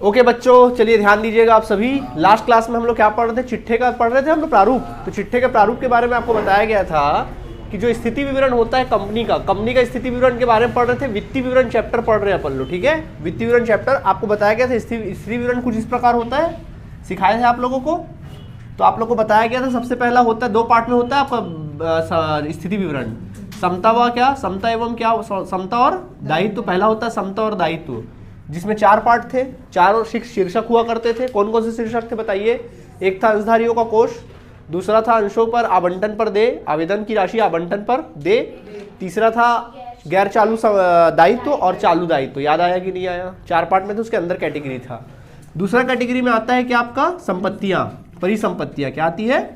Okay बच्चों, चलिए ध्यान दीजिएगा आप सभी। लास्ट क्लास में हम लोग क्या पढ़ रहे थे? चिट्ठे का पढ़ रहे थे हम लोग प्रारूप। तो चिट्ठे के प्रारूप के बारे में आपको बताया गया था कि जो स्थिति विवरण होता है कंपनी का स्थिति विवरण के बारे में पढ़ रहे थे। वित्तीय विवरण चैप्टर पढ़ रहे हैं अपन लोग, ठीक है। वित्तीय विवरण चैप्टर आपको बताया गया था। स्थिति विवरण कुछ इस प्रकार होता है, सिखाए थे आप लोगों को। तो आप लोग को बताया गया था सबसे पहला होता है, दो पार्ट में होता है आपका स्थिति विवरण। समता व क्या, समता एवं क्या, समता और दायित्व। पहला होता है समता और दायित्व, जिसमें चार पार्ट थे, चारों शीर्षक हुआ करते थे। कौन कौन से शीर्षक थे बताइए? एक था अंशधारियों का कोष, दूसरा था अंशों पर आवंटन पर दे, आवेदन की राशि आवंटन पर दे, तीसरा था गैर चालू दायित्व और चालू दायित्व। याद आया कि नहीं आया? चार पार्ट में तो उसके अंदर कैटेगरी था। दूसरा कैटेगरी में आता है क्या आपका? संपत्तियां, परिसंपत्तियां। क्या आती है?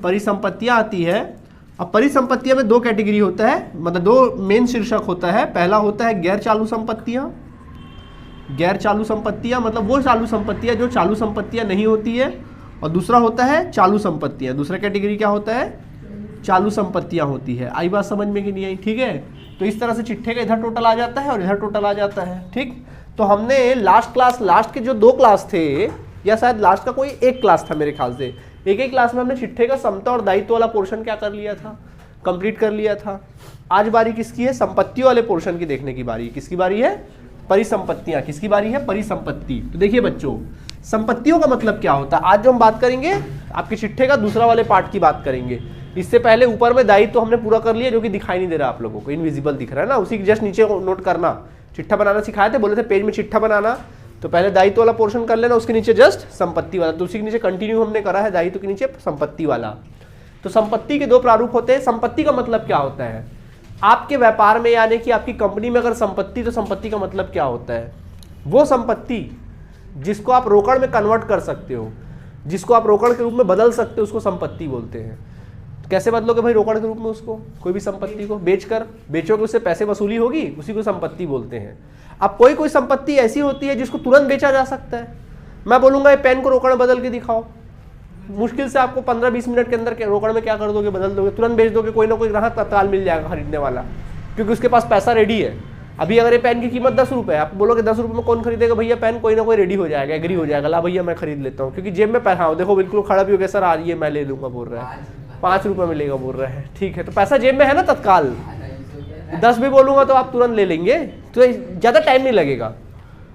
परिसंपत्तियां आती है। अब परिसंपत्तियां में दो कैटेगरी होता है, मतलब दो मेन शीर्षक होता है। पहला होता है गैर चालू संपत्तियां। गैर चालू संपत्तियां मतलब वो चालू संपत्तियां जो चालू संपत्तियां नहीं होती है, और दूसरा होता है चालू संपत्तियां। दूसरा कैटेगरी क्या होता है? चालू संपत्तियां होती है। आई बात समझ में कि नहीं आई? ठीक है। तो इस तरह से चिट्ठे का इधर टोटल आ जाता है और इधर टोटल आ जाता है, ठीक। तो हमने लास्ट के जो दो क्लास थे, या शायद लास्ट का कोई एक क्लास था मेरे ख्याल से, एक ही क्लास में हमने चिट्ठे का समता और दायित्व वाला पोर्शन क्या कर लिया था? कंप्लीट कर लिया था। आज बारी किसकी है? संपत्तियों वाले पोर्शन की देखने की बारी। किसकी बारी है? परिसंपत्तियां। किसकी बारी है? परिसंपत्ति। तो देखिए बच्चों, संपत्तियों का मतलब क्या होता है? आज जो हम बात करेंगे आपके चिट्ठे का दूसरा वाले पार्ट की बात करेंगे। इससे पहले ऊपर में दायित्व तो हमने पूरा कर लिया, जो कि दिखाई नहीं दे रहा आप लोगों को, इनविजिबल दिख रहा है ना। उसी के जस्ट नीचे नोट करना। चिट्ठा बनाना सिखाए थे, बोले थे पेज में चिट्ठा बनाना, तो पहले दायित्व वाला पोर्शन कर लेना, उसके नीचे जस्ट संपत्ति वाला। तो उसी के नीचे कंटिन्यू हमने करा है, दायित्व के नीचे संपत्ति वाला। तो संपत्ति के दो प्रारूप होते हैं। संपत्ति का मतलब क्या होता है? आपके व्यापार में, यानी कि आपकी कंपनी में अगर संपत्ति, तो संपत्ति का मतलब क्या होता है? वो संपत्ति जिसको आप रोकड़ में कन्वर्ट कर सकते हो, जिसको आप रोकड़ के रूप में बदल सकते हो, उसको संपत्ति बोलते हैं। कैसे बदलोगे भाई रोकड़ के रूप में उसको? कोई भी संपत्ति को बेचोगे, उससे पैसे वसूली होगी, उसी को संपत्ति बोलते हैं। अब कोई संपत्ति ऐसी होती है जिसको तुरंत बेचा जा सकता है। मैं बोलूंगा ये पेन को रोकड़ में बदल के दिखाओ, मुश्किल से आपको 15-20 मिनट के अंदर रोकड़ में क्या कर दोगे? बदल दोगे, तुरंत बेच दोगे। कोई ना कोई ग्राहक तत्काल मिल जाएगा खरीदने वाला, क्योंकि उसके पास पैसा रेडी है। अभी अगर ये पेन की कीमत 10 रुपये है, आप बोलोगे 10 रुपये में कौन खरीदेगा भैया पेन? कोई ना कोई रेडी हो जाएगा, एग्री हो जाएगा, ला भैया मैं खरीद लेता हूँ, क्योंकि जेब में पैसा हो। देखो बिल्कुल खड़ा भी हो गया, सर आ रही है मैं ले लूँगा बोल रहा है, 5 रुपये मिलेगा बोल रहा है, ठीक है। तो पैसा जेब में है ना तत्काल। 10 भी बोलूँगा तो आप तुरंत ले लेंगे, तो ज़्यादा टाइम नहीं लगेगा।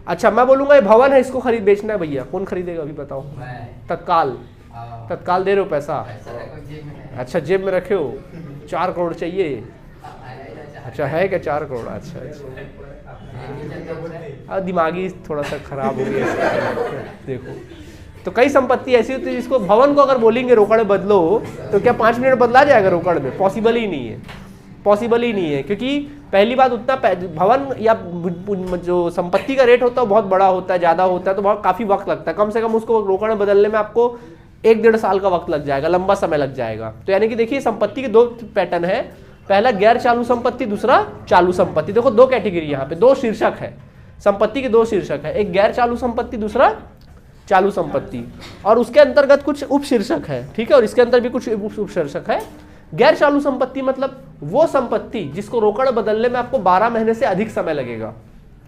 अच्छा मैं बोलूँगा ये भवन है, इसको खरीद बेचना है भैया, कौन खरीदेगा अभी बताओ? तत्काल दे रहे हो पैसा? अच्छा जेब में रखे हो, 4 करोड़ चाहिए। अच्छा है क्या 4 करोड़? अच्छा दिमागी थोड़ा सा खराब हो गया देखो। तो कई संपत्ति ऐसी होती है जिसको, भवन को अगर बोलेंगे रोकड़ में बदलो, तो क्या 5 मिनट बदला जाएगा रोकड़ में? पॉसिबल ही नहीं है, पॉसिबल ही नहीं है। क्योंकि पहली बात, उतना भवन या जो संपत्ति का रेट होता है बहुत बड़ा होता है, ज़्यादा होता है, तो बहुत काफ़ी वक्त लगता है। कम से कम उसको रोकड़ में बदलने में आपको 1-1.5 साल का वक्त लग जाएगा, लंबा समय लग जाएगा। तो यानी कि देखिए संपत्ति के दो पैटर्न है, पहला गैर चालू संपत्ति, दूसरा चालू संपत्ति। देखो दो कैटेगरी यहाँ पे, दो शीर्षक है संपत्ति के, दो शीर्षक है, एक गैर चालू संपत्ति, दूसरा चालू संपत्ति, और उसके अंतर्गत कुछ उप शीर्षक है, ठीक है, और इसके अंदर भी कुछ उप शीर्षक है। गैर चालू संपत्ति मतलब वो संपत्ति जिसको रोकड़ बदलने में आपको 12 महीने से अधिक समय लगेगा।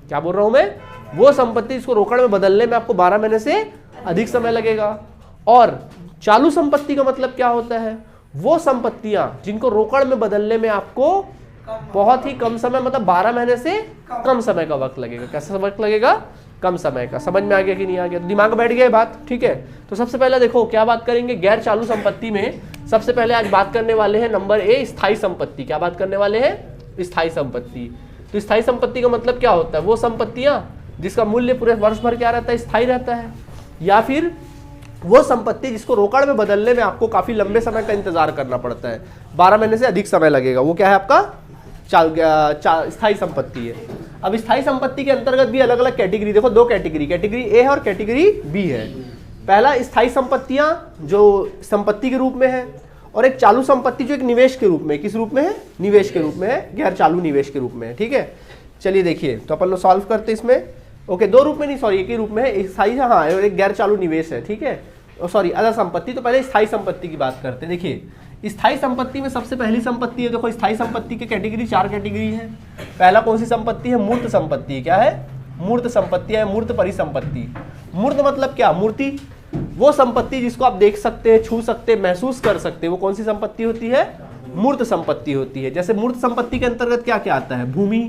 क्या बोल रहा हूं मैं? वो संपत्ति जिसको रोकड़ में बदलने में आपको 12 महीने से अधिक समय लगेगा। और चालू संपत्ति का मतलब क्या होता है? वो संपत्तियां जिनको रोकड़ में बदलने में आपको बहुत ही कम समय, मतलब 12 महीने से कम समय का वक्त लगेगा। कैसा वक्त लगेगा? कम समय का। समझ में आ गया कि नहीं आ गया? दिमाग में बैठ गया बात, ठीक है। तो सबसे पहले देखो क्या बात करेंगे गैर चालू संपत्ति में। सबसे पहले आज बात करने वाले हैं नंबर ए, स्थायी संपत्ति। क्या बात करने वाले हैं? स्थायी संपत्ति। तो स्थायी संपत्ति का मतलब क्या होता है? वो संपत्तियां जिसका मूल्य पूरे वर्ष भर क्या रहता है? स्थायी रहता है। या फिर वो संपत्ति जिसको रोकड़ में बदलने में आपको काफी लंबे समय का इंतजार करना पड़ता है, 12 महीने से अधिक समय लगेगा, वो क्या है आपका? स्थायी संपत्ति है। अब स्थायी संपत्ति के अंतर्गत भी अलग अलग कैटेगरी, देखो दो कैटेगरी ए है और कैटेगरी बी है। पहला स्थायी संपत्तियां जो संपत्ति के रूप में है, और एक चालू संपत्ति जो एक निवेश के रूप में। किस रूप में है? निवेश के रूप में है, गैर चालू निवेश के रूप में है, ठीक है। चलिए देखिए, तो अपन लोग सॉल्व करते इसमें। ओके, दो रूप में नहीं, सॉरी एक ही रूप में है, स्थायी हाँ, और एक गैर चालू निवेश है, ठीक है, सॉरी अदर संपत्ति। तो पहले स्थायी संपत्ति की बात करते हैं। देखिए स्थायी संपत्ति में सबसे पहली संपत्ति है, देखो स्थायी संपत्ति की कैटेगरी 4 कैटेगरी है। पहला कौन सी संपत्ति है? मूर्त संपत्ति। क्या है? मूर्त संपत्ति है, मूर्त परिसंपत्ति। मूर्त मतलब क्या? मूर्ति, वो संपत्ति जिसको आप देख सकते हैं, छू सकते हैं, महसूस कर सकते हैं, वो कौन सी संपत्ति होती है? मूर्त संपत्ति होती है। जैसे मूर्त संपत्ति के अंतर्गत क्या क्या आता है? भूमि,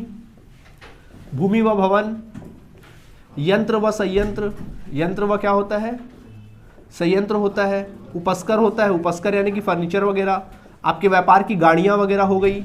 भूमि व भवन, यंत्र व संयंत्र, यंत्र व क्या होता है? संयंत्र होता है। उपस्कर होता है, उपस्कर यानी कि फर्नीचर वगैरह, आपके व्यापार की गाड़ियां वगैरह हो गई,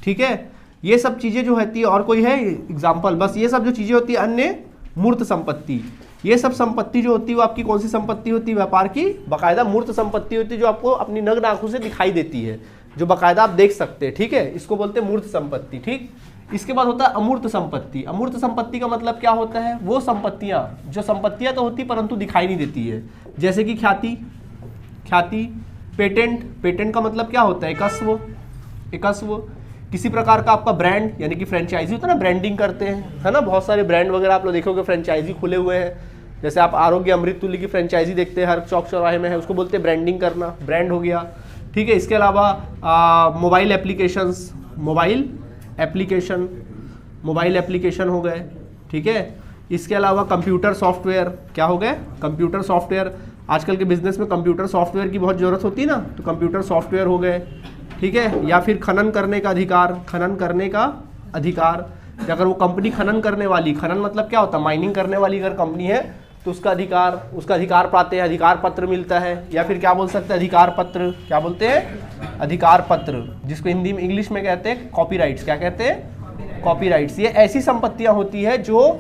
ठीक है। ये सब चीजें जो होती है, और कोई है एग्जाम्पल? बस ये सब जो चीजें होती है अन्य मूर्त संपत्ति। ये सब संपत्ति जो होती है वो आपकी कौन सी संपत्ति होती है? व्यापार की बाकायदा मूर्त संपत्ति होती है, जो आपको अपनी नग्न आंखों से दिखाई देती है, जो बाकायदा आप देख सकते हैं, ठीक है। इसको बोलते हैं मूर्त संपत्ति, ठीक। इसके बाद होता है अमूर्त संपत्ति। अमूर्त संपत्ति का मतलब क्या होता है? वो संपत्तियां जो संपत्तियां तो होती परंतु दिखाई नहीं देती है, जैसे कि ख्याति, ख्याति, पेटेंट, पेटेंट का मतलब क्या होता है? एकस्व, एकस्व। किसी प्रकार का आपका ब्रांड यानी कि फ्रेंचाइजी होता है ना, ब्रांडिंग करते हैं, है ना, बहुत सारे ब्रांड वगैरह आप लोग देखोगे फ्रेंचाइजी खुले हुए हैं। जैसे आप आरोग्य अमृत तुल्य की फ्रेंचाइजी देखते हैं, हर चौक चौराहे में है, उसको बोलते हैं ब्रांडिंग करना, ब्रांड हो गया, ठीक है। इसके अलावा mobile applications, mobile application, mobile application हो गए, ठीक है। इसके अलावा कंप्यूटर सॉफ्टवेयर, क्या हो गए? Computer software. आजकल के बिजनेस में कंप्यूटर सॉफ्टवेयर की बहुत ज़रूरत होती है ना, तो कंप्यूटर सॉफ्टवेयर हो गए, ठीक है। या फिर खनन करने का अधिकार, खनन करने का अधिकार, अगर वो कंपनी खनन करने वाली, खनन मतलब क्या होता है? माइनिंग करने वाली अगर कंपनी है तो उसका अधिकार, उसका अधिकार पाते हैं, अधिकार पत्र मिलता है। या फिर क्या बोल सकते हैं? अधिकार पत्र। क्या बोलते हैं? अधिकार पत्र, जिसको हिंदी में इंग्लिश में कहते हैं कॉपीराइट्स। क्या कहते हैं? कॉपीराइट्स। ये ऐसी संपत्तियां होती है जो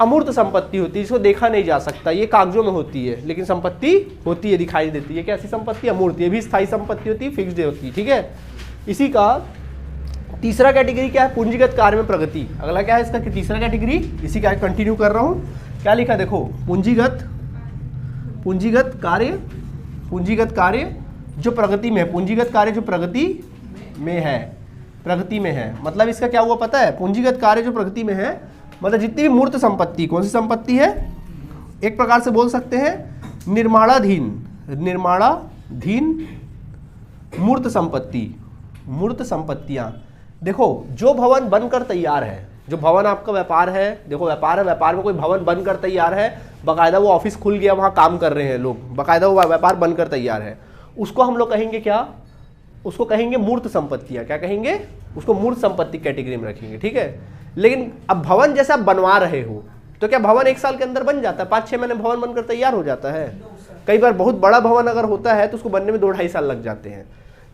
अमूर्त संपत्ति होती है, जिसको देखा नहीं जा सकता, ये कागजों में होती है लेकिन संपत्ति होती है, दिखाई देती है। कैसी संपत्ति? अमूर्त। ये भी स्थायी संपत्ति होती है, फिक्स्ड होती है, ठीक है। इसी का तीसरा कैटेगरी क्या है? पूंजीगत कार्य में प्रगति। अगला क्या है इसका? तीसरा कैटेगरी, इसी का कंटिन्यू कर रहा हूं। क्या लिखा देखो? पूंजीगत, पूंजीगत कार्य, पूंजीगत कार्य जो प्रगति में है, पूंजीगत कार्य जो प्रगति में है, प्रगति में है। मतलब इसका क्या हुआ पता है? पूंजीगत कार्य जो प्रगति में है मतलब जितनी भी मूर्त संपत्ति, कौन सी संपत्ति है? एक प्रकार से बोल सकते हैं निर्माणाधीन, निर्माणाधीन मूर्त संपत्ति, मूर्त संपत्तियां। देखो जो भवन बनकर तैयार है, जो भवन आपका व्यापार है, देखो व्यापार है, व्यापार में कोई भवन बनकर तैयार है, बाकायदा वो ऑफिस खुल गया, वहाँ काम कर रहे हैं लोग, बाकायदा वो व्यापार बनकर तैयार है, उसको हम लोग कहेंगे क्या? उसको कहेंगे मूर्त संपत्तियां। क्या कहेंगे? उसको मूर्त संपत्ति कैटेगरी में रखेंगे, ठीक है। लेकिन अब भवन जैसे आप बनवा रहे हो तो क्या भवन 1 साल के अंदर बन जाता है? 5-6 महीने भवन बनकर तैयार हो जाता है? कई बार बहुत बड़ा भवन अगर होता है तो उसको बनने में 2-2.5 साल लग जाते हैं।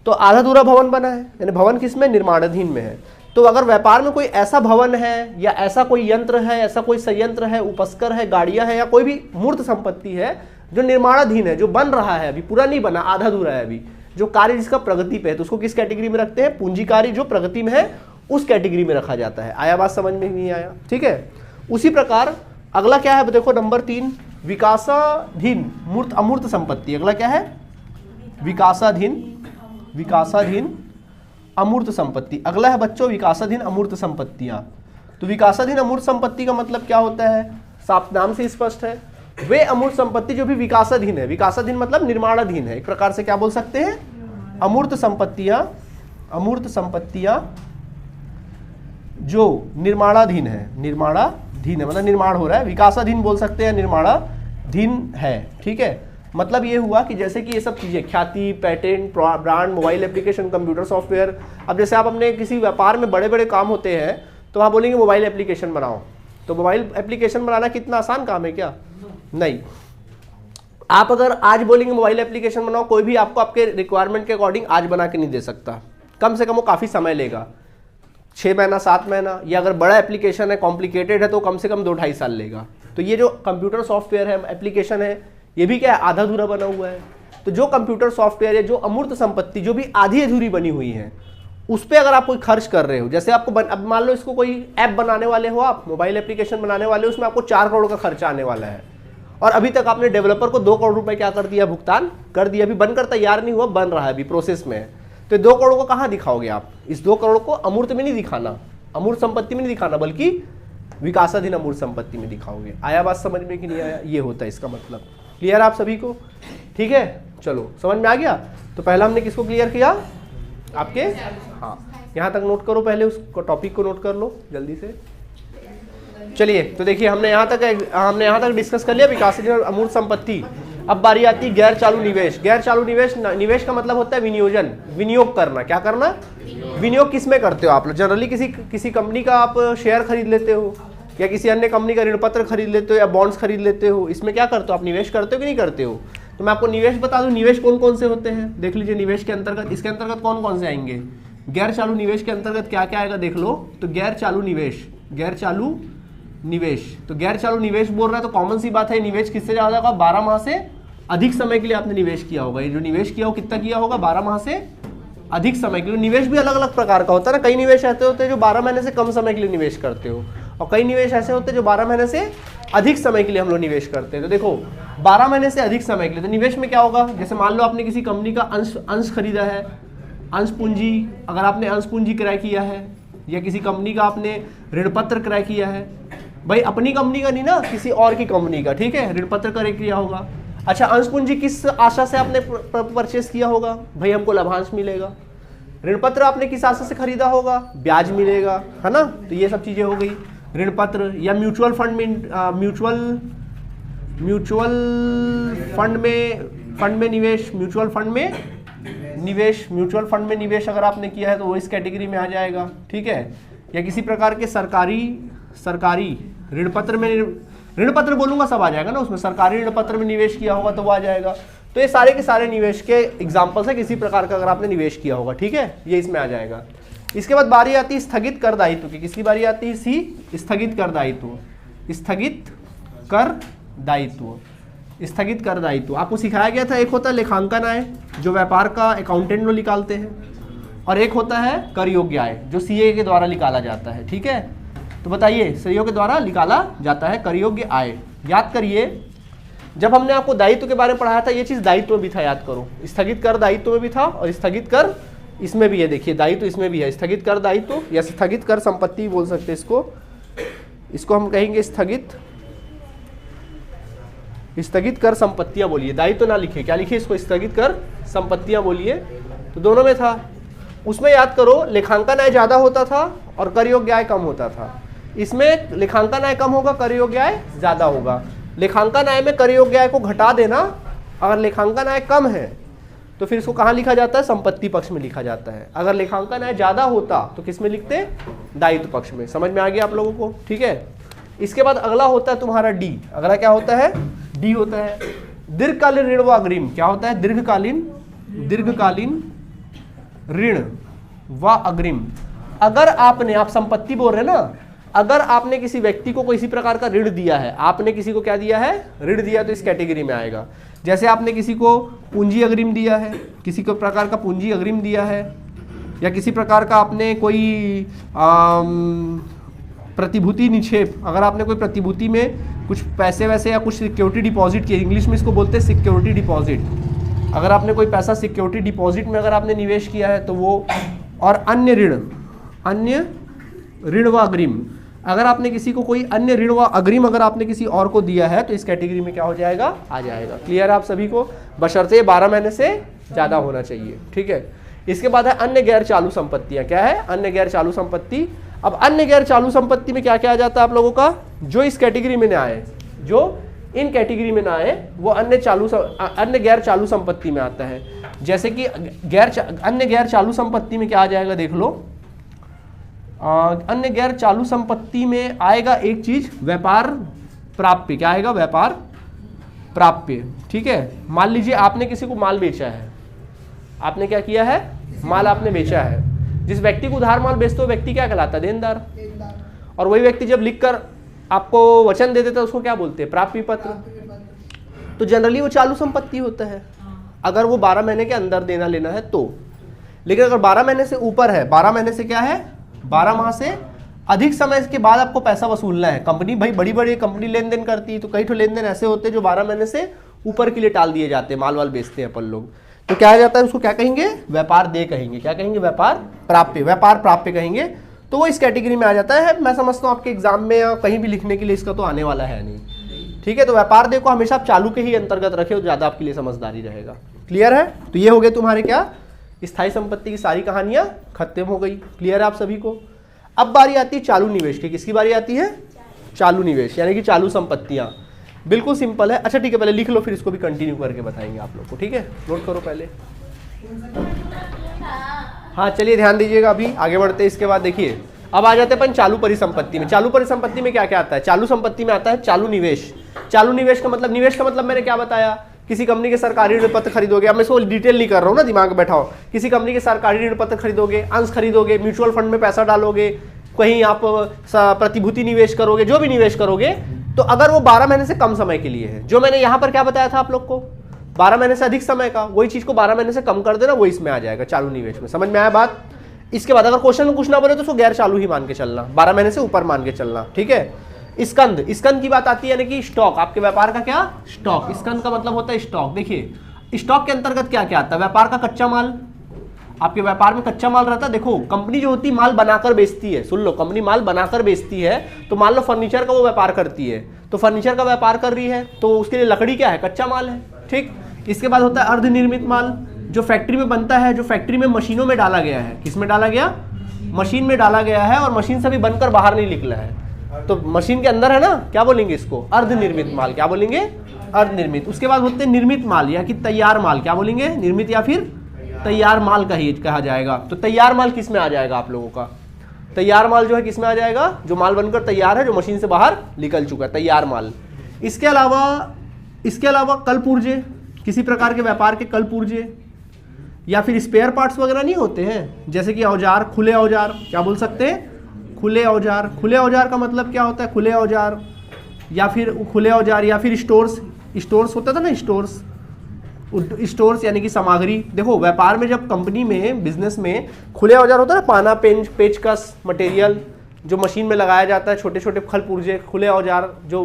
तो आधा अधूरा भवन बना है, यानी भवन किसमें? निर्माणाधीन में है। तो अगर व्यापार में कोई ऐसा भवन है या ऐसा कोई यंत्र है, ऐसा कोई संयंत्र है, उपस्कर है, गाड़ियां है, या कोई भी मूर्त संपत्ति है जो निर्माणाधीन है, जो बन रहा है, अभी पूरा नहीं बना, आधा अधूरा है अभी, जो कार्य जिसका प्रगति पे है, तो उसको किस कैटेगरी में रखते हैं? पूंजी कार्य जो प्रगति में है उस कैटेगरी में रखा जाता है। आया बात समझ में? नहीं आया? ठीक है। उसी प्रकार अगला क्या है देखो, नंबर 3 विकासाधीन मूर्त अमूर्त संपत्ति। अगला क्या है? विकासाधीन, विकासाधीन अमूर्त संपत्ति। अगला है बच्चों विकासाधीन अमूर्त संपत्तियां। तो विकासाधीन अमूर्त संपत्ति का मतलब क्या होता है? साफ नाम से स्पष्ट है, वे अमूर्त संपत्ति जो भी विकासाधीन है। विकासाधीन मतलब निर्माणाधीन है, एक प्रकार से क्या बोल सकते हैं? अमूर्त संपत्तियां, अमूर्त संपत्तियां जो निर्माणाधीन है, निर्माणाधीन है मतलब निर्माण हो रहा है, विकासाधीन बोल सकते हैं, निर्माणाधीन है, ठीक है। मतलब ये हुआ कि जैसे कि ये सब चीजें ख्याति, patent, brand, mobile application, computer software. अब जैसे आप अपने किसी व्यापार में बड़े बड़े काम होते हैं तो वहाँ बोलेंगे मोबाइल एप्लीकेशन बनाओ, तो मोबाइल एप्लीकेशन बनाना कितना आसान काम है क्या? नहीं। आप अगर आज बोलेंगे मोबाइल एप्लीकेशन बनाओ, कोई भी आपको आपके रिक्वायरमेंट के अकॉर्डिंग आज बना के नहीं दे सकता, कम से कम वो काफ़ी समय लेगा, 6 महीना 7 महीना, या अगर बड़ा एप्लीकेशन है, कॉम्प्लिकेटेड है, तो कम से कम 2-2.5 साल लेगा। तो ये जो कंप्यूटर सॉफ्टवेयर है, एप्लीकेशन है, ये भी क्या है? आधा अधूरा बना हुआ है। तो जो कंप्यूटर सॉफ्टवेयर है, जो अमूर्त संपत्ति जो भी आधी अधूरी बनी हुई है, उस पर अगर आप कोई खर्च कर रहे हो, जैसे आपको अब मान लो इसको कोई ऐप बनाने वाले हो आप, मोबाइल एप्लीकेशन बनाने वाले हो, उसमें आपको 4 करोड़ का खर्चा आने वाला है, और अभी तक आपने डेवलपर को 2 करोड़ रुपए क्या कर दिया? भुगतान कर दिया। अभी बनकर तैयार नहीं हुआ, बन रहा है, अभी प्रोसेस में है। तो 2 करोड़ को कहाँ दिखाओगे आप? इस 2 करोड़ को अमूर्त में नहीं दिखाना, अमूर्त संपत्ति में नहीं दिखाना, बल्कि विकासाधीन अमूर्त संपत्ति में दिखाओगे। आया बात समझ में कि नहीं आया? ये होता है इसका मतलब। क्लियर आप सभी को? ठीक है, चलो समझ में आ गया। तो पहला हमने किसको क्लियर किया, आपके, हाँ यहाँ तक नोट करो, पहले उस टॉपिक को नोट कर लो जल्दी से। चलिए तो देखिए हमने यहाँ तक डिस्कस कर लिया विकासशील और अमूर्त संपत्ति। अब बारी आती है गैर चालू निवेश। गैर चालू निवेश, निवेश का मतलब होता है विनियोजन, विनियोग करना। क्या करना? विनियोग किस में करते हो आप लोग? जनरली किसी कंपनी का आप शेयर खरीद लेते हो, या किसी अन्य कंपनी का ऋण पत्र खरीद लेते हो, या बॉन्ड्स खरीद लेते हो। इसमें क्या करते हो आप? निवेश करते हो कि नहीं करते हो? तो मैं आपको निवेश बता दूं, निवेश कौन कौन से होते हैं देख लीजिए। निवेश के अंतर्गत, इसके अंतर्गत कौन कौन से आएंगे? गैर चालू निवेश के अंतर्गत क्या क्या आएगा देख लो। तो गैर चालू निवेश, गैर चालू निवेश, तो गैर चालू निवेश बोल रहा है तो कॉमन सी बात है, निवेश किससे ज्यादा होगा? 12 माह से अधिक समय के लिए आपने निवेश किया होगा। ये जो निवेश किया हो कितना किया होगा? 12 माह से अधिक समय के लिए। निवेश भी अलग अलग प्रकार का होता है ना, कई निवेश ऐसे होते हैं जो 12 महीने से कम समय के लिए निवेश करते हो, और कई निवेश ऐसे होते हैं जो 12 महीने से अधिक समय के लिए हम लोग निवेश करते हैं। तो देखो 12 महीने से अधिक समय के लिए, तो निवेश में क्या होगा? जैसे मान लो आपने किसी कंपनी का अंश खरीदा है, अंश पूंजी, अगर आपने अंश पूंजी क्रय किया है, या किसी कंपनी का आपने ऋण पत्र क्रय किया है, भाई अपनी कंपनी का नहीं ना, किसी और की कंपनी का, ठीक है, ऋण पत्र क्रय किया होगा। अच्छा, अंश पूंजी किस आशा से आपने परचेस किया होगा? भाई हमको लाभांश मिलेगा। ऋण पत्र आपने किस आशा से खरीदा होगा? ब्याज मिलेगा, है ना। तो ये सब चीजें हो गई ऋण पत्र। या म्यूचुअल फंड में, म्यूचुअल फंड में निवेश, म्यूचुअल फंड में निवेश अगर आपने किया है तो वो इस कैटेगरी में आ जाएगा, ठीक है। या किसी प्रकार के सरकारी ऋण पत्र में, ऋण पत्र बोलूंगा सब आ जाएगा ना उसमें, सरकारी ऋण पत्र में निवेश किया होगा तो वो आ जाएगा। तो ये सारे के सारे निवेश के एग्जाम्पल्स है किसी प्रकार का अगर आपने निवेश किया होगा, ठीक है, ये इसमें आ जाएगा। इसके बाद बारी आती है स्थगित कर दायित्व की। किसकी बारी आती है? स्थगित कर दायित्व। स्थगित कर दायित्व आपको सिखाया गया था। एक होता है लेखांकन आय, जो व्यापार का अकाउंटेंट लोग निकालते हैं, और एक होता है कर योग्य आय, जो सीए के द्वारा निकाला जाता है, ठीक है। तो बताइए, सीए के द्वारा निकाला जाता है कर योग्य आय। याद करिए, जब हमने आपको दायित्व के बारे में पढ़ाया था, ये चीज दायित्व में भी था, याद करो। स्थगित कर दायित्व में भी था, और स्थगित कर इसमें भी है। देखिए दायित्व इसमें भी है, स्थगित कर दायित्व या स्थगित कर संपत्ति बोल सकते हैं इसको हम कहेंगे स्थगित कर संपत्तियां बोलिए। दायित्व ना लिखे, क्या लिखे इसको? स्थगित कर संपत्तियां बोलिए। तो दोनों में था। उसमें याद करो लेखांकन आय ज्यादा होता था और कर योग्य आय कम होता था। इसमें लेखांकन आय कम होगा, कर योग्य आय ज्यादा होगा। लेखांकन आय में कर योग्य आय को घटा देना। अगर लेखांकन आय कम है तो फिर इसको कहाँ लिखा जाता है? संपत्ति पक्ष में लिखा जाता है। अगर लेखांकन आय ज्यादा होता तो किस में लिखते? दायित्व पक्ष में। समझ में आ गया आप लोगों को, ठीक है। इसके बाद अगला होता है तुम्हारा डी। अगला क्या होता है? डी होता है दीर्घकालीन ऋण व अग्रिम। क्या होता है? दीर्घकालीन ऋण व अग्रिम। अगर आपने, आप संपत्ति बोल रहे हैं ना, अगर आपने किसी व्यक्ति को किसी प्रकार का ऋण दिया है, आपने किसी को क्या दिया है? ऋण दिया, तो इस कैटेगरी में आएगा। जैसे आपने किसी को पूंजी अग्रिम दिया है, किसी को प्रकार का पूंजी अग्रिम दिया है, या किसी प्रकार का आपने कोई प्रतिभूति निक्षेप, अगर आपने कोई प्रतिभूति में कुछ पैसे वैसे या कुछ सिक्योरिटी डिपॉजिट किए, इंग्लिश में इसको बोलते हैं सिक्योरिटी डिपॉजिट। अगर आपने कोई पैसा सिक्योरिटी डिपॉजिट में अगर आपने निवेश किया है तो वो, और अन्य ऋण व अग्रिम, अगर आपने किसी को कोई अन्य ऋण व अग्रिम अगर आपने किसी और को दिया है तो इस कैटेगरी में क्या हो जाएगा? आ जाएगा। क्लियर है आप सभी को? बशर्ते 12 महीने से ज्यादा होना चाहिए, ठीक है। इसके बाद है अन्य गैर चालू संपत्तियां। क्या है? अन्य गैर चालू संपत्ति। अब अन्य गैर चालू संपत्ति में क्या क्या आ जाता है आप लोगों का? जो इस कैटेगरी में ना आए, जो इन कैटेगरी में ना आए, वो अन्य गैर चालू संपत्ति में आता है। जैसे कि अन्य गैर चालू संपत्ति में क्या आ जाएगा देख लो। अन्य गैर चालू संपत्ति में आएगा एक चीज, व्यापार प्राप्य। क्या आएगा? व्यापार प्राप्य, ठीक है। मान लीजिए आपने किसी को माल बेचा है, आपने क्या किया है? माल आपने बेचा है। जिस व्यक्ति को उधार माल बेचते हो व्यक्ति क्या कहलाता है? देनदार। और वही व्यक्ति जब लिखकर आपको वचन दे देता है उसको क्या बोलते हैं? प्राप्य पत्र। तो जनरली वो चालू संपत्ति होता है अगर वो 12 महीने के अंदर देना लेना है तो। लेकिन अगर 12 महीने से ऊपर है, 12 महीने से क्या है? 12 माह से अधिक समय के बाद आपको पैसा वसूलना है। कंपनी, भाई बड़ी बड़ी कंपनी लेन देन करती है, तो कई तो लेन देन ऐसे होते हैं जो 12 महीने से ऊपर के लिए टाल दिए जाते हैं, माल वाल बेचते हैं अपन लोग। तो क्या आ जाता है? उसको क्या कहेंगे? व्यापार देय कहेंगे। क्या कहेंगे? व्यापार प्राप्य कहेंगे। तो वो इस कैटेगरी में आ जाता है। मैं समझता हूँ आपके एग्जाम में या कहीं भी लिखने के लिए इसका तो आने वाला है नहीं, ठीक है। तो व्यापार देय को हमेशा आप चालू के ही अंतर्गत रखे, तो ज्यादा आपके लिए समझदारी रहेगा। क्लियर है? तो ये हो गए तुम्हारे क्या, स्थायी संपत्ति की सारी कहानियां खत्म हो गई। क्लियर है आप सभी को? अब बारी आती है चालू निवेश की। किसकी बारी आती है? चालू निवेश, यानी कि चालू संपत्तियां। बिल्कुल सिंपल है। अच्छा ठीक है, पहले लिख लो, फिर इसको भी कंटिन्यू करके बताएंगे आप लोग को। ठीक है, नोट करो पहले। हाँ चलिए ध्यान दीजिएगा, अभी आगे बढ़ते हैं। इसके बाद देखिए, अब आ जाते हैं अपन चालू परिसंपत्ति में। चालू परिसंपत्ति में क्या क्या आता है? चालू संपत्ति में आता है चालू निवेश। चालू निवेश का मतलब, निवेश का मतलब मैंने क्या बताया, किसी कंपनी के सरकारी ऋण पत्र खरीदोगे। अब मैं इसको डिटेल नहीं कर रहा हूँ ना, दिमाग में बैठाओ। किसी कंपनी के सरकारी ऋण पत्र खरीदोगे, अंश खरीदोगे, म्यूचुअल फंड में पैसा डालोगे, कहीं आप प्रतिभूति निवेश करोगे, जो भी निवेश करोगे, तो अगर वो 12 महीने से कम समय के लिए है, जो मैंने यहाँ पर क्या बताया था आप लोग को, 12 महीने से अधिक समय का, वही चीज को 12 महीने से कम कर देना, वो इसमें आ जाएगा चालू निवेश में। समझ में आया बात? इसके बाद अगर क्वेश्चन में पूछना बोले तो उसको गैर चालू ही मान के चलना, 12 महीने से ऊपर मान के चलना। ठीक है। स्कंद, स्कंद की बात आती है, यानी कि स्टॉक, आपके व्यापार का क्या स्टॉक। स्कंद का मतलब होता है स्टॉक। देखिए स्टॉक के अंतर्गत क्या क्या आता है? व्यापार का कच्चा माल, आपके व्यापार में कच्चा माल रहता है। देखो कंपनी जो होती है माल बनाकर बेचती है, सुन लो, कंपनी माल बनाकर बेचती है। तो मान लो फर्नीचर का वो व्यापार करती है, तो फर्नीचर का व्यापार कर रही है, तो उसके लिए लकड़ी क्या है? कच्चा माल है। ठीक। इसके बाद होता है अर्धनिर्मित माल, जो फैक्ट्री में बनता है, जो फैक्ट्री में मशीनों में डाला गया है। किस में डाला गया? मशीन में डाला गया है, और मशीन से भी बनकर बाहर नहीं निकला है, तो मशीन के अंदर है ना, क्या बोलेंगे इसको? अर्धनिर्मित माल। क्या बोलेंगे? अर्धनिर्मित। उसके बाद होते हैं निर्मित माल, या कि तैयार माल। क्या बोलेंगे? निर्मित या फिर तैयार माल का ही कहा जाएगा। तो तैयार माल किस में आ जाएगा आप लोगों का? तैयार माल जो है किस में आ जाएगा? जो माल बनकर तैयार है, जो मशीन से बाहर निकल चुका है, तैयार माल। इसके अलावा कल पुर्जे, किसी प्रकार के व्यापार के कल पुर्जे, या फिर स्पेयर पार्ट्स वगैरह नहीं होते हैं, जैसे कि औजार, खुले औजार। क्या बोल सकते हैं? खुले औजार। खुले औजार का मतलब क्या होता है? खुले औजार, या फिर खुले औजार, या फिर स्टोर्स। स्टोर्स होता था ना, स्टोर्स। स्टोर्स यानी कि सामग्री। देखो व्यापार में, जब कंपनी में, बिजनेस में खुले औजार होता है ना, पाना, पेचकस, मटेरियल जो मशीन में लगाया जाता है, छोटे छोटे खल पुर्जे, खुले औजार जो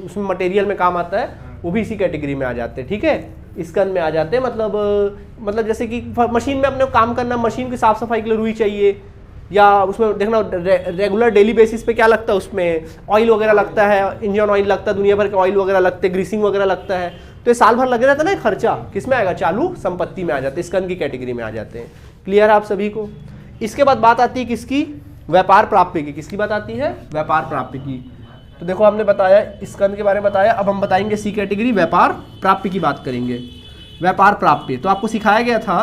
उसमें मटेरियल में काम आता है, वो भी इसी कैटेगरी में आ जाते हैं। ठीक है। स्कंद में आ जाते हैं। मतलब जैसे कि मशीन में अपने काम करना, मशीन की साफ सफाई के लिए रुई चाहिए, या उसमें देखना रेगुलर डेली बेसिस पे क्या लगता है, उसमें ऑयल वगैरह लगता है, इंजन ऑयल लगता है, दुनिया भर के ऑयल वगैरह लगते हैं, ग्रीसिंग वगैरह लगता है, तो ये साल भर लगे रहता है ना खर्चा। किस में आएगा? चालू संपत्ति में आ जाते हैं, स्कंद की कैटेगरी में आ जाते हैं। क्लियर है आप सभी को? इसके बाद बात आती है किसकी? व्यापार प्राप्य की। किसकी बात आती है? व्यापार प्राप्य की। तो देखो हमने बताया स्कंद के बारे में बताया, अब हम बताएंगे सी कैटेगरी, व्यापार प्राप्य की बात करेंगे। व्यापार प्राप्य तो आपको सिखाया गया था,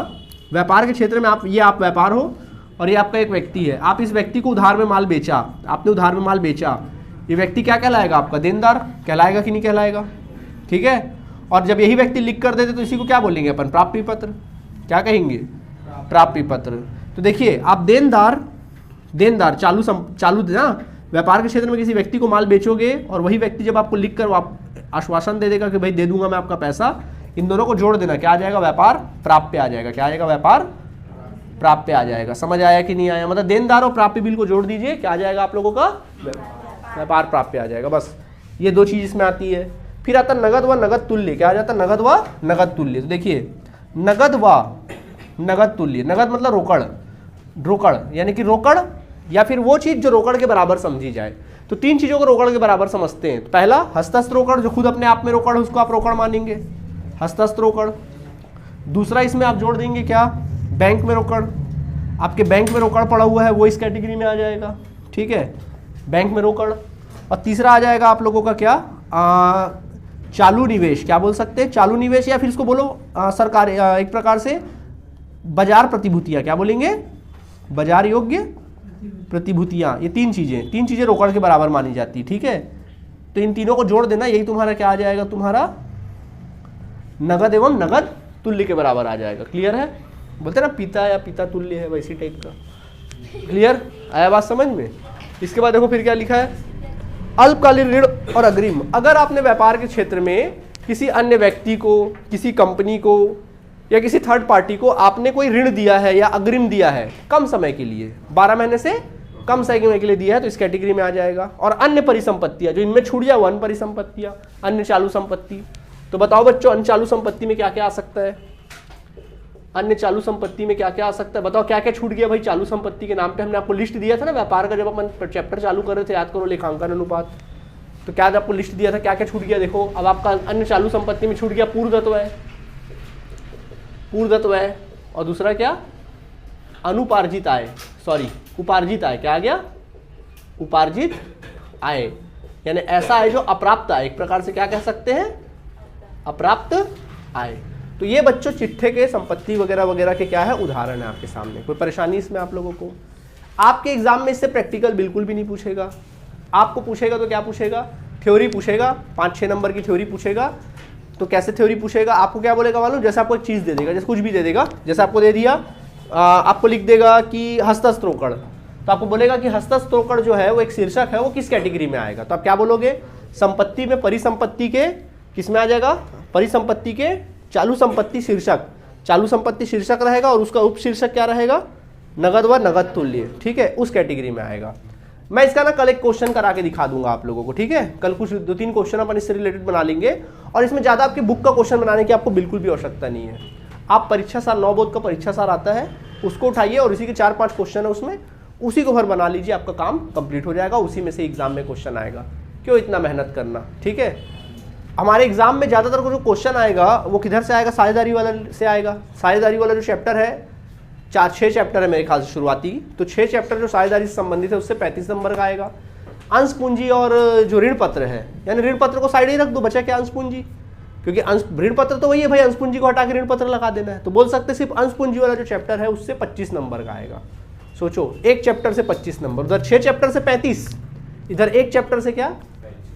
व्यापार के क्षेत्र में आप व्यापार हो, और ये आपका एक व्यक्ति है। आप इस व्यक्ति को उधार में माल बेचा, आपने उधार में माल बेचा, ये व्यक्ति क्या कहलाएगा? आपका देनदार कहलाएगा कि नहीं कहलाएगा? ठीक है। और जब यही व्यक्ति लिख कर देते तो इसी को क्या बोलेंगे अपन? प्राप्ति पत्र। क्या कहेंगे? प्राप्ति पत्र। तो देखिए आप देनदार चालू ना, व्यापार के क्षेत्र में किसी व्यक्ति को माल बेचोगे, और वही व्यक्ति जब आपको लिख कर आश्वासन दे देगा कि भाई दे दूंगा मैं आपका पैसा, इन दोनों को जोड़ देना, क्या आ जाएगा? व्यापार प्राप्य आ जाएगा। क्या आ जाएगा? व्यापार प्राप्य आ जाएगा। समझ आया कि नहीं आया? मतलब देनदार और प्राप्य बिल को जोड़ दीजिए, क्या आ जाएगा आप लोगों का? व्यापार प्राप्य आ जाएगा। बस ये दो चीज इसमें आती है। फिर आता नगद व नगद तुल्य। क्या आ जाता है? नगद व नगद तुल्य। तो देखिए नगद व नगद तुल्य, नगद मतलब रोकड़, यानी कि रोकड़ या फिर वो चीज जो रोकड़ के बराबर समझी जाए। तो तीन चीजों को रोकड़ के बराबर समझते हैं। पहला हस्तस्थ रोकड़, जो खुद अपने आप में रोकड़ है, उसको आप रोकड़ मानेंगे, हस्तस्थ रोकड़। दूसरा इसमें आप जोड़ देंगे क्या? बैंक में रोकड़। आपके बैंक में रोकड़ पड़ा हुआ है, वो इस कैटेगरी में आ जाएगा। ठीक है, बैंक में रोकड़। और तीसरा आ जाएगा आप लोगों का क्या? चालू निवेश। क्या बोल सकते हैं? चालू निवेश, या फिर इसको बोलो सरकार, एक प्रकार से बाजार प्रतिभूतियां। क्या बोलेंगे? बाजार योग्य प्रतिभूतियां। ये तीन चीजें रोकड़ के बराबर मानी जाती है। ठीक है, तो इन तीनों को जोड़ देना, यही तुम्हारा क्या आ जाएगा? तुम्हारा नगद एवं नगद तुल्य के बराबर आ जाएगा। क्लियर है? बोलते ना पिता या पिता तुल्य है, वैसी टाइप का। क्लियर आया बात समझ में? इसके बाद देखो फिर क्या लिखा है? अल्पकालीन ऋण और अग्रिम। अगर आपने व्यापार के क्षेत्र में किसी अन्य व्यक्ति को, किसी कंपनी को या किसी थर्ड पार्टी को आपने कोई ऋण दिया है या अग्रिम दिया है कम समय के लिए, 12 महीने से कम समय के लिए दिया है, तो इस कैटेगरी में आ जाएगा। और अन्य परिसंपत्तियां, जो इनमें छूट जाए, वन परिसंपत्तियां, अन्य चालू संपत्ति। तो बताओ बच्चों, अन्य चालू संपत्ति में क्या क्या आ सकता है? अन्य चालू संपत्ति में क्या क्या आ सकता है? बताओ क्या क्या छूट गया भाई चालू संपत्ति के नाम पे? हमने आपको लिस्ट दिया था ना व्यापार का, जब अपन चैप्टर चालू कर रहे थे, याद करो, लेखांकन अनुपात। तो क्या आपको लिस्ट दिया था, क्या क्या छूट गया? देखो अब आपका अन्य चालू संपत्ति में छूट गया पूर्वतत्व है, पूर्वदत्त व्यय, और दूसरा क्या, अनुपार्जित आय, सॉरी उपार्जित आय, क्या आ गया, उपार्जित आय, यानी ऐसा आय जो अप्राप्त आय, एक प्रकार से क्या कह सकते हैं, अप्राप्त आय। तो ये बच्चों चिट्ठे के संपत्ति वगैरह वगैरह के क्या है, उदाहरण है आपके सामने। कोई परेशानी इसमें आप लोगों को? आपके एग्जाम में इससे प्रैक्टिकल बिल्कुल भी नहीं पूछेगा। आपको पूछेगा तो क्या पूछेगा, थ्योरी पूछेगा, 5-6 नंबर की थ्योरी पूछेगा। तो कैसे थ्योरी पूछेगा, आपको क्या बोलेगा मालूम, जैसे आपको एक चीज़ दे देगा, जैसे कुछ भी दे देगा, जैसे आपको दे दिया, आपको लिख देगा कि हस्तस्त्रोकड़, तो आपको बोलेगा कि हस्तस्त्रोकड़ जो है वो एक शीर्षक है, वो किस कैटेगरी में आएगा। तो आप क्या बोलोगे, संपत्ति में परिसंपत्ति के किस में आ जाएगा, परिसंपत्ति के चालू संपत्ति शीर्षक, चालू संपत्ति शीर्षक रहेगा और उसका उपशीर्षक क्या रहेगा, नगद व नगद तुल्य, ठीक है, उस कैटेगरी में आएगा। मैं इसका ना कल एक क्वेश्चन करा के दिखा दूंगा आप लोगों को, ठीक है। कल कुछ 2-3 क्वेश्चन अपन इससे रिलेटेड बना लेंगे, और इसमें ज़्यादा आपकी बुक का क्वेश्चन बनाने की आपको बिल्कुल भी आवश्यकता नहीं है। आप परीक्षा सार 9 बोर्ड का परीक्षा सार आता है, उसको उठाइए और इसी के 4-5 क्वेश्चन है उसमें, उसी को भर बना लीजिए, आपका काम कंप्लीट हो जाएगा, उसी में से एग्जाम में क्वेश्चन आएगा। क्यों इतना मेहनत करना, ठीक है। हमारे एग्जाम में ज़्यादातर जो क्वेश्चन आएगा वो किधर से आएगा, साझेदारी वाला से आएगा। साझेदारी वाला जो चैप्टर है, 4-6 चैप्टर है मेरे ख्याल से शुरुआती, तो 6 चैप्टर जो साझेदारी से संबंधित है उससे 35 नंबर का आएगा। अंश पूंजी और जो ऋण पत्र है, यानी ऋण पत्र को साइड ही रख दो, बचा क्या, अंश पूंजी, क्योंकि अंश ऋण पत्र तो वही है भाई, अंश पूंजी को हटा के ऋण पत्र लगा देना है। तो बोल सकते सिर्फ अंश पूंजी वाला जो चैप्टर है उससे 25 नंबर का आएगा। सोचो, एक चैप्टर से 25 नंबर, उधर 6 चैप्टर से 35, इधर एक चैप्टर से क्या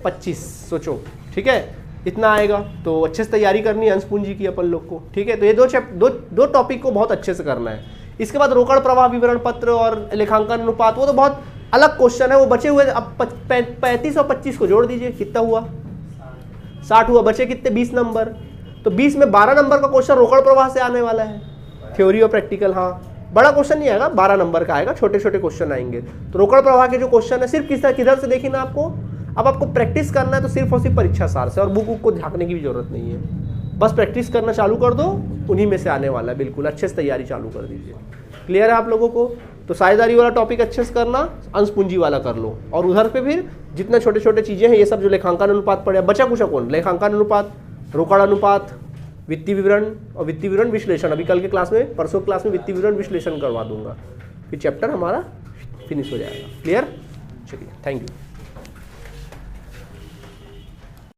25, सोचो, ठीक है, इतना आएगा। तो अच्छे से तैयारी करनी है अंश पूंजी की अपन लोग को, ठीक है। तो ये दो टॉपिक को बहुत अच्छे से करना है। इसके बाद रोकड़ प्रवाह विवरण पत्र और लेखांकन अनुपात, वो तो बहुत अलग क्वेश्चन है, वो बचे हुए अब 35 और 25 को जोड़ दीजिए, कितना हुआ, 60 हुआ, बचे कितने, 20 नंबर। तो 20 में 12 नंबर का क्वेश्चन रोकड़ प्रवाह से आने वाला है, थ्योरी और प्रैक्टिकल। हाँ, बड़ा क्वेश्चन नहीं आएगा, 12 नंबर का आएगा, छोटे छोटे क्वेश्चन आएंगे। तो रोकड़ प्रवाह के जो क्वेश्चन है सिर्फ किधर से देखिए ना आपको, अब आपको प्रैक्टिस करना है तो सिर्फ और सिर्फ परीक्षा सार से, और बुक को झांकने की भी जरूरत नहीं है, बस प्रैक्टिस करना चालू कर दो, उन्हीं में से आने वाला है, बिल्कुल अच्छे से तैयारी चालू कर दीजिए। क्लियर है आप लोगों को? तो साझेदारी वाला टॉपिक अच्छे से करना, अंश पूंजी वाला कर लो, और उधर पे फिर जितने छोटे छोटे चीज़ें हैं ये सब जो लेखांकन अनुपात पड़े, बचा कुछ कौन, लेखांकन अनुपात, रोकड़ अनुपात, वित्तीय विवरण और वित्तीय विवरण विश्लेषण। अभी कल के क्लास में, परसों क्लास में वित्तीय विवरण विश्लेषण करवा दूंगा, फिर चैप्टर हमारा फिनिश हो जाएगा। क्लियर? चलिए, थैंक यू।